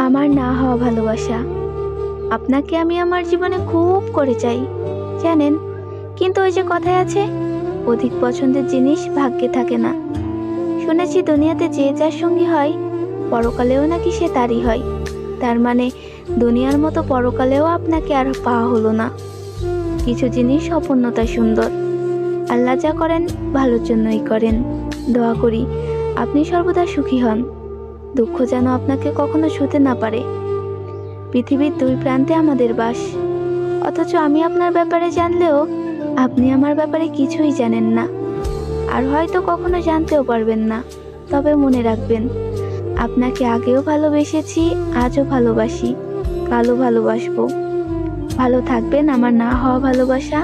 আমার না হওয়া ভালোবাসা। আপনাকে আমি আমার জীবনে খুব করে চাই, জানেন। কিন্তু ওই যে কথায় আছে, অধিক পছন্দের জিনিস ভাগ্যে থাকে না। শুনেছি দুনিয়াতে যে যার সঙ্গী হয়, পরকালেও নাকি সে তারই হয়। তার মানে দুনিয়ার মতো পরকালেও আপনাকে আর পাওয়া হলো না। কিছু জিনিস অপূর্ণতায় সুন্দর। আল্লাহ যা করেন ভালোর জন্যই করেন। দোয়া করি আপনি সর্বদা সুখী হন, দুঃখ যেন আপনাকে কখনো ছুঁতে না পারে। পৃথিবীর দুই প্রান্তে আমাদের বাস, অথচ আমি আপনার ব্যাপারে জানলেও আপনি আমার ব্যাপারে কিছুই জানেন না, আর হয়তো কখনো জানতেও পারবেন না। তবে মনে রাখবেন, আপনাকে আগেও ভালোবেসেছি, আজও ভালোবাসি, কালও ভালোবাসবো। ভালো থাকবেন আমার না হওয়া ভালোবাসা।